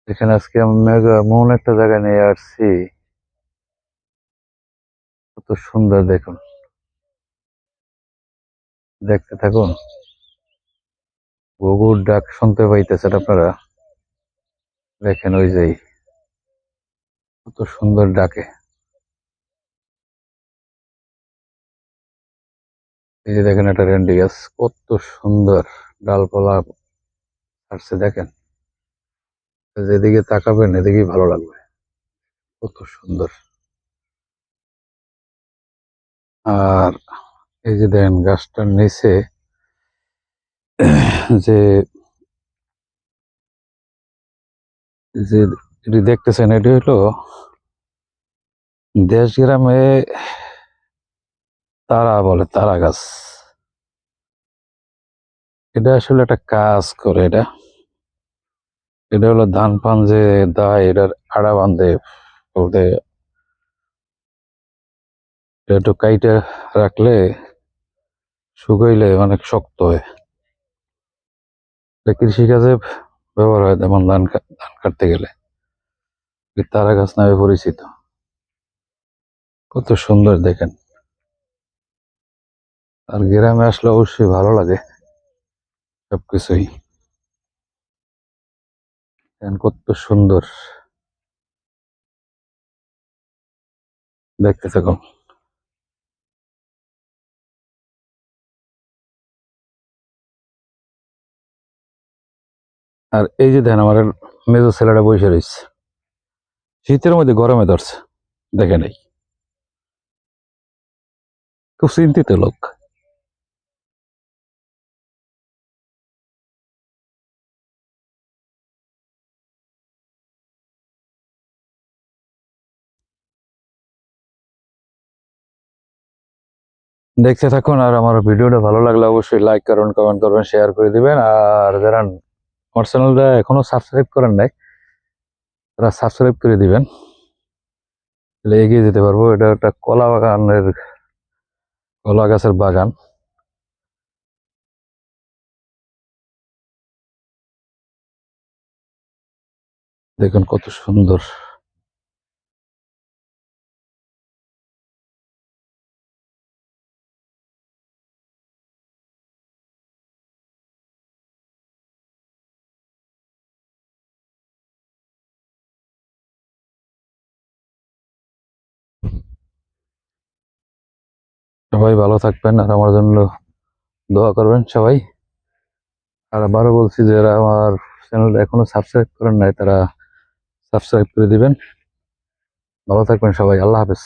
এখানে আজকে আমি মেঘা এমন একটা জায়গায় নিয়ে আসছি। কত সুন্দর দেখুন, দেখতে থাকুন। ঘুঘুর ডাক শুনতে পাইতেছেন আপনারা? দেখেন ওই যে কত সুন্দর ডাকে। এই যে দেখেন একটা রেন্ডি গাছ, কত সুন্দর ডালপালা আসছে দেখেন। যেদিকে তাকাবেন এদিকেই ভালো লাগবে, কত সুন্দর। আর এই যে দেখেন গাছটার নিচে যে যে এটি দেখতেছেন, এটি হলো দেশ গ্রামে তারা বলে, তারা গাছ। এটা আসলে একটা কাজ করে। এটা এটা হলো ধান পান যে দায়, এটার আড়া বান্ধে বলতে। এটা একটু কাইটে রাখলে শুকাইলে অনেক শক্ত হয়। এটা কৃষিকাজে ব্যবহার হয়, যেমন ধান কাটতে গেলে। তারা গাছ নামে পরিচিত। কত সুন্দর দেখেন। আর গ্রামে আসলে অবশ্যই ভালো লাগে সবকিছুই। দেখেন কত সুন্দর, দেখতে থাকুন। আর এই যে দেখেন আমার মেজো ছেলেটা বসে রয়েছে, শীতের মধ্যে গরমে ধরছে, দেখে নেই, খুব চিন্তিত লোক। দেখতে থাকুন। আর আমার ভিডিওটা ভালো লাগলে অবশ্যই লাইক করুন, কমেন্ট করবেন, শেয়ার করে দিবেন। আর যারা আমার চ্যানেলটা এখনো সাবস্ক্রাইব করেন নাই, তারা সাবস্ক্রাইব করে দিবেন, তাহলে এগিয়ে যেতে পারবো। এটা একটা কলা বাগানের, কলা গাছের বাগান। দেখুন কত সুন্দর। সবাই ভালো থাকবেন, আর আমার জন্য দোয়া করবেন সবাই। আর আবারও বলছি, যারা আমার চ্যানেলটা এখনো সাবস্ক্রাইব করেন নাই, তারা সাবস্ক্রাইব করে দিবেন। ভালো থাকবেন সবাই, আল্লাহ হাফেজ।